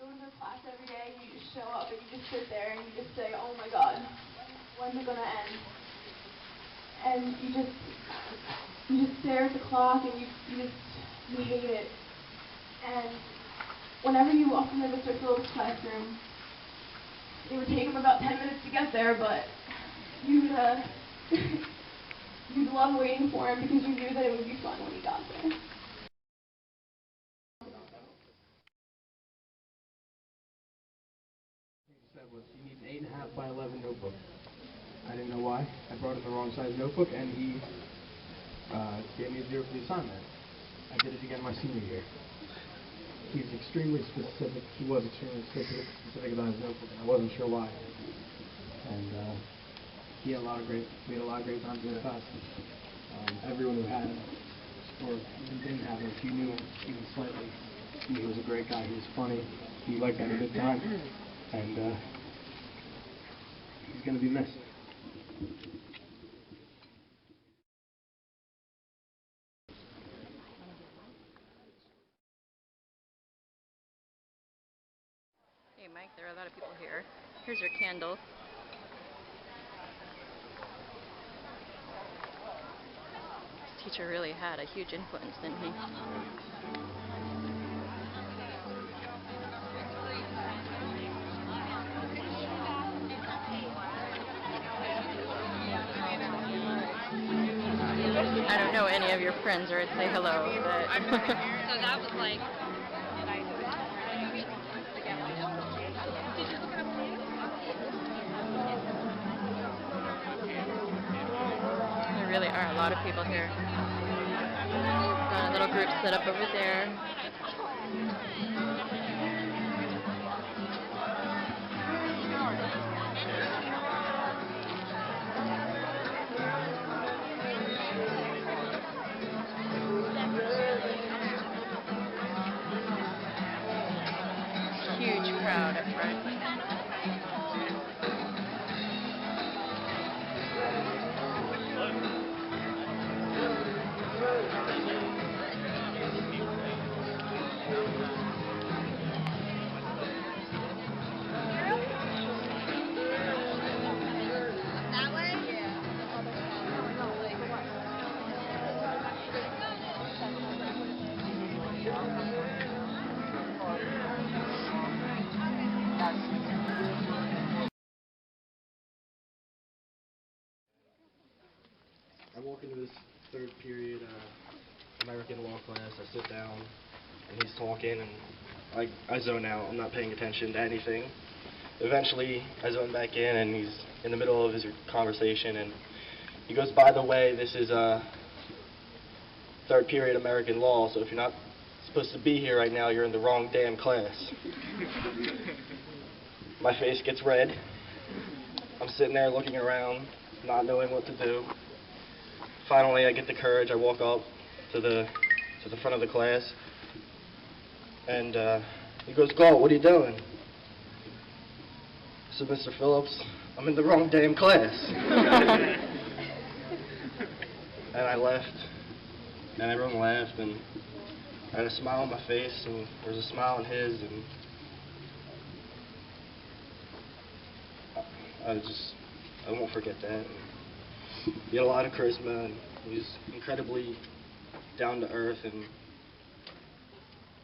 go into class every day and you just show up and you just sit there and you just say, oh my God, when's it gonna end? And you just stare at the clock and you hate it. And whenever you walk into Mr. Phillips' classroom, it would take him about 10 minutes to get there, but you'd love waiting for him because you knew that it would be fun when he got there. Was he needs an 8.5 by 11 notebook. I didn't know why. I brought him the wrong size notebook, and he gave me a 0 for the assignment. I did it again my senior year. He's extremely specific. He was extremely specific about his notebook, and I wasn't sure why. And we had a lot of great times in the class. Everyone who had him, or even didn't have him, if you knew him even slightly, he was a great guy. He was funny. He liked having a good time. And he's going to be missed. Hey Mike, there are a lot of people here. Here's your candle. This teacher really had a huge influence, didn't he? I don't know any of your friends, or I'd say hello, but... So that was like... There really are a lot of people here. Little group set up over there. Huge crowd up front. I walk into this third period American law class, I sit down, and he's talking, and I zone out. I'm not paying attention to anything. Eventually, I zone back in, and he's in the middle of his conversation, and he goes, by the way, this is third period American law, so if you're not supposed to be here right now, you're in the wrong damn class. My face gets red. I'm sitting there looking around, not knowing what to do. Finally, I get the courage. I walk up to the front of the class, and he goes, "Galt, what are you doing?" I said, "Mr. Phillips, I'm in the wrong damn class." And I left, and everyone laughed, and I had a smile on my face, and there was a smile on his, and I won't forget that. He had a lot of charisma, and he was incredibly down to earth, and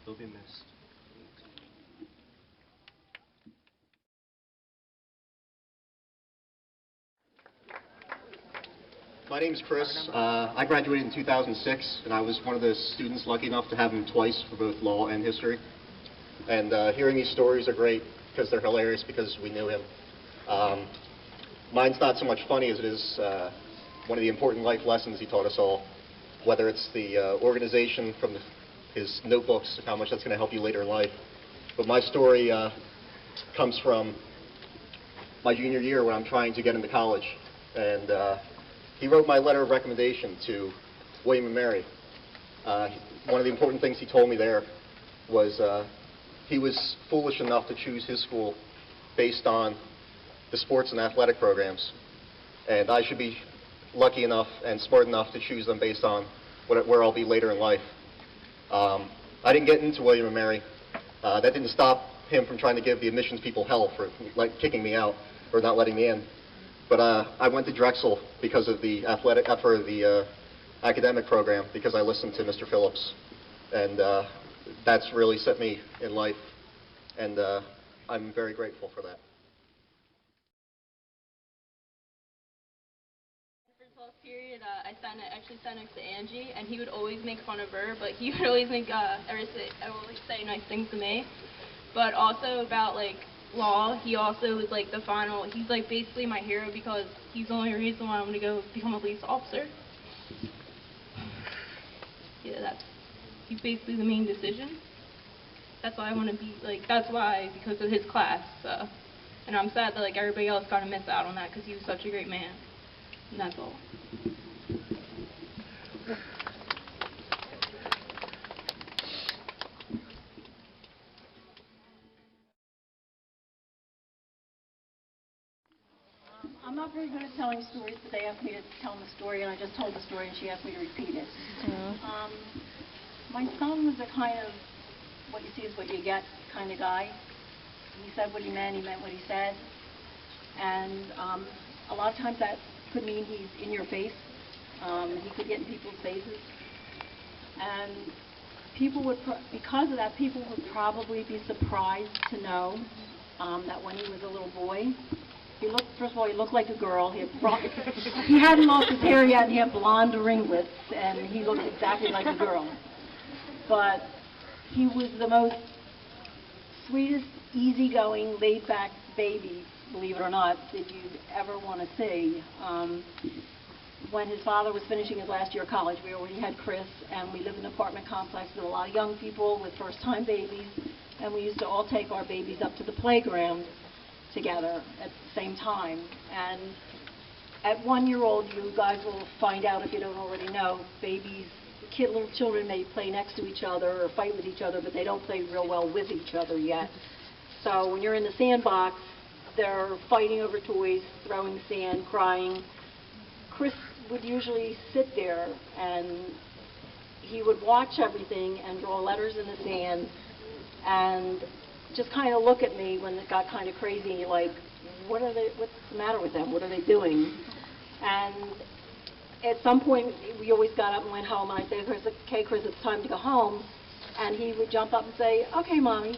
he'll be missed. My name's Chris. I graduated in 2006, and I was one of the students lucky enough to have him twice for both law and history. And hearing these stories are great because they're hilarious because we knew him. Mine's not so much funny as it is one of the important life lessons he taught us all, whether it's the organization from his notebooks, how much that's going to help you later in life. But my story comes from my junior year when I'm trying to get into college. And he wrote my letter of recommendation to William & Mary. One of the important things he told me there was he was foolish enough to choose his school based on the sports and athletic programs. And I should be lucky enough and smart enough to choose them based on where I'll be later in life. I didn't get into William & Mary. That didn't stop him from trying to give the admissions people hell for like kicking me out or not letting me in. But I went to Drexel because of the academic program, because I listened to Mr. Phillips, and that's really set me in life, and I'm very grateful for that. For 12th period, I actually sat next to Angie, and he would always make fun of her, but he would always make say nice things to me. But also about like law, he also was like the final. He's like basically my hero because he's the only reason why I'm gonna go become a police officer. Yeah, he's basically the main decision. That's why I want to be like. That's why, because of his class. And I'm sad that like everybody else got to miss out on that because he was such a great man. And that's all. I'm not very good at telling stories, but they asked me to tell them a story, and I just told the story, and she asked me to repeat it. My son was a kind of what you see is what you get kind of guy. He said what he meant what he said. And a lot of times that could mean he's in your face. He could get in people's faces. And people would, because of that, people would probably be surprised to know that when he was a little boy, he looked, first of all, he looked like a girl. He hadn't lost his hair yet, and he had blonde ringlets, and he looked exactly like a girl. But he was the most sweetest, easygoing, laid-back baby, believe it or not, that you'd ever want to see. When his father was finishing his last year of college, we already had Chris, and we lived in an apartment complex with a lot of young people with first-time babies, and we used to all take our babies up to the playground together at the same time. And at 1 year old, you guys will find out, if you don't already know, little children may play next to each other or fight with each other, but they don't play real well with each other yet. So when you're in the sandbox, they're fighting over toys, throwing sand, crying. Chris would usually sit there and he would watch everything and draw letters in the sand and just kind of look at me when it got kind of crazy, like, what's the matter with them? What are they doing? And at some point, we always got up and went home, and I'd say, okay, Chris, it's time to go home. And he would jump up and say, okay, Mommy,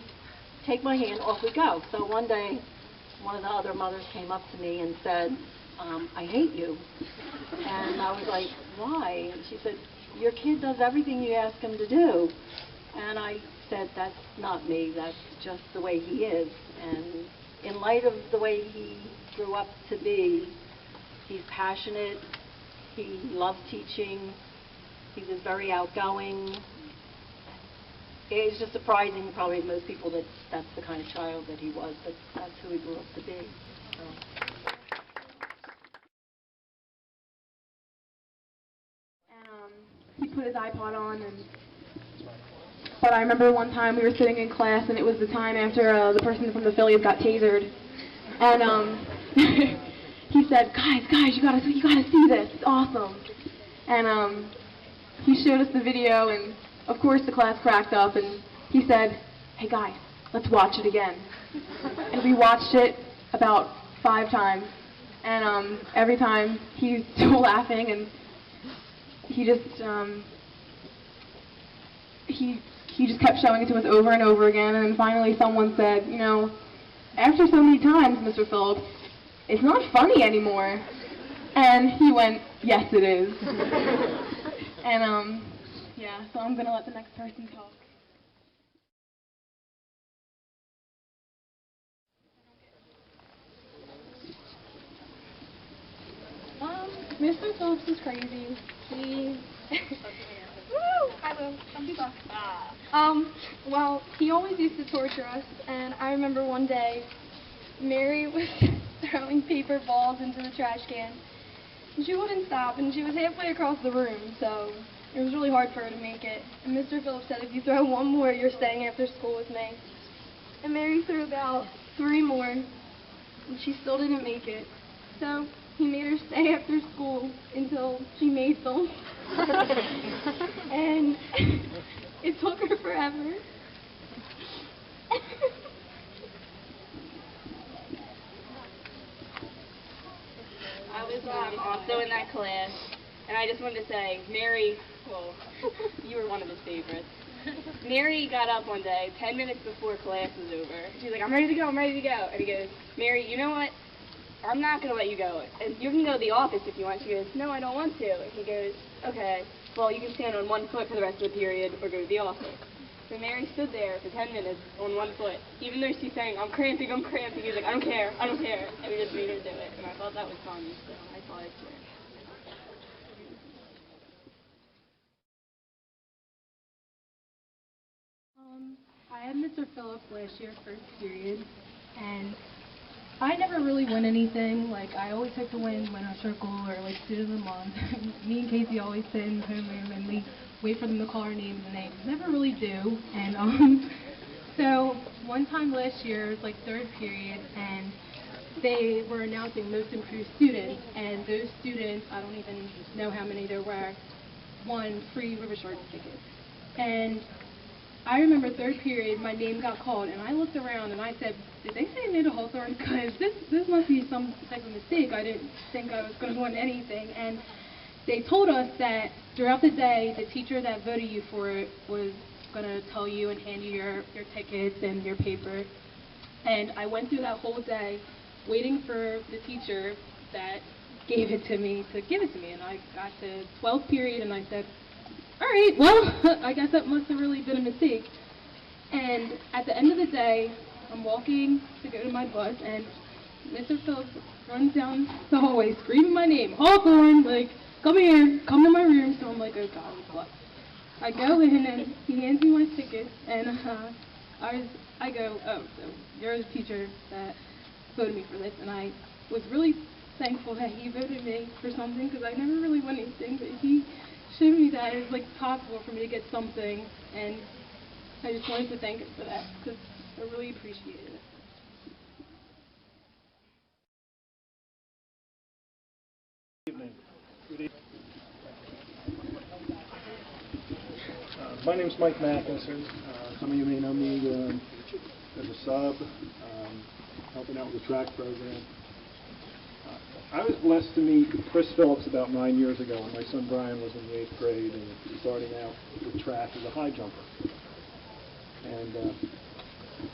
take my hand, off we go. So one day, one of the other mothers came up to me and said, I hate you. And I was like, why? And she said, your kid does everything you ask him to do. And I said, that's not me, that's just the way he is. And in light of the way he grew up to be, he's passionate, he loves teaching, he was very outgoing. It's just surprising probably to most people that that's the kind of child that he was, but that's who he grew up to be. So. And he put his iPod on, but I remember one time we were sitting in class, and it was the time after the person from the Phillies got tasered, and he said, guys, you gotta see this, it's awesome. And he showed us the video, and of course the class cracked up, and he said, hey guys, let's watch it again. And we watched it about 5 times, and every time he's still laughing, and he just he just kept showing it to us over and over again, and then finally someone said, you know, after so many times, Mr. Phillips, it's not funny anymore. And he went, yes it is. And yeah, so I'm going to let the next person talk. Mr. Phillips is crazy. He... Woo! I will. I'm stuck. Well, he always used to torture us, and I remember one day, Mary was throwing paper balls into the trash can, and she wouldn't stop, and she was halfway across the room, so it was really hard for her to make it. And Mr. Phillips said, if you throw one more, you're staying after school with me. And Mary threw about 3 more, and she still didn't make it. So he made her stay after school until she made them. And it took her forever. also in that class, and I just wanted to say, Mary, well, you were one of his favorites. Mary got up one day, 10 minutes before class was over. She's like, I'm ready to go, I'm ready to go. And he goes, Mary, you know what? I'm not going to let you go. And you can go to the office if you want. She goes, no, I don't want to. And he goes, okay, well, you can stand on one foot for the rest of the period or go to the office. So Mary stood there for 10 minutes on one foot. Even though she's saying, I'm cramping, he's like, I don't care, I don't care. And we just made her do it. And I thought that was fun, so I thought I'd share. I had Mr. Phillips last year, first period, and I never really win anything. Like, I always have to win winner circle or like student of the month. Me and Casey always sit in the homeroom and we wait for them to call our names and they never really do. And so one time last year, it was like third period, and they were announcing most improved students, and those students, I don't even know how many there were, won free River Shark tickets. And I remember third period, my name got called, and I looked around and I said, did they say Nita Hawthorne? Because this must be some type of mistake. I didn't think I was going to win anything. And they told us that throughout the day, the teacher that voted you for it was going to tell you and hand you your tickets and your paper. And I went through that whole day waiting for the teacher that gave it to me to give it to me. And I got to 12th period and I said, all right, well, I guess that must have really been a mistake. And at the end of the day, I'm walking to go to my bus, and Mr. Phillips runs down the hallway screaming my name, Hawthorne, like, come here, come to my room. So I'm like, oh God, what? I go in, and he hands me my ticket, and I go, oh, so you're the teacher that voted me for this. And I was really thankful that he voted me for something, because I never really won anything, but he showed me that it was like possible for me to get something, and I just wanted to thank him for that because I really appreciated it. Good evening. My name's Mike Mackinson. Some of you may know me as a sub, helping out with the track program. I was blessed to meet Chris Phillips about 9 years ago when my son Brian was in the 8th grade and starting out with track as a high jumper. And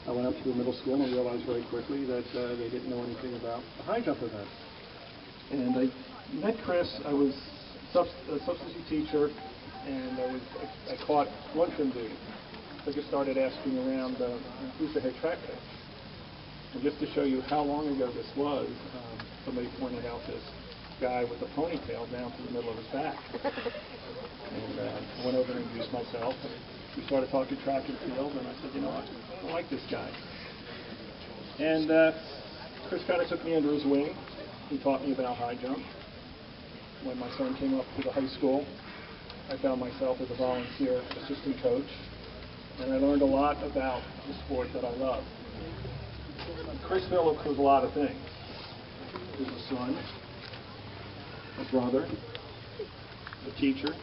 I went up to the middle school and realized very quickly that they didn't know anything about the high jump event. And I met Chris. I was a substitute teacher, and I caught lunchroom duty. So I just started asking around, who's the head track coach? And just to show you how long ago this was, somebody pointed out this guy with a ponytail down to the middle of his back. And I went over and introduced myself, and we started talking track and field, and I said, you know what, I don't like this guy. And Chris kind of took me under his wing. He taught me about high jump. When my son came up to the high school, I found myself as a volunteer assistant coach, and I learned a lot about the sport that I love. Chris Phillips was a lot of things. He was a son, a brother, a teacher,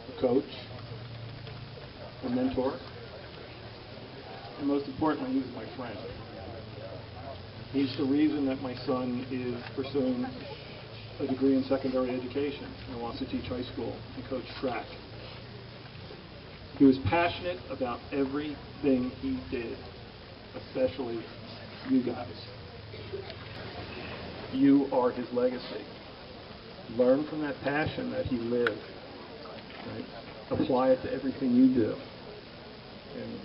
a coach, a mentor, and most importantly, he was my friend. He's the reason that my son is pursuing a degree in secondary education and wants to teach high school and coach track. He was passionate about everything he did, especially you guys. You are his legacy. Learn from that passion that he lived. Right? Apply it to everything you do. And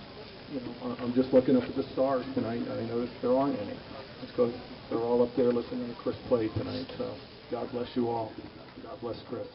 you know, I'm just looking up at the stars tonight. I noticed there aren't any. It's because they're all up there listening to Chris play tonight. So God bless you all. God bless Chris.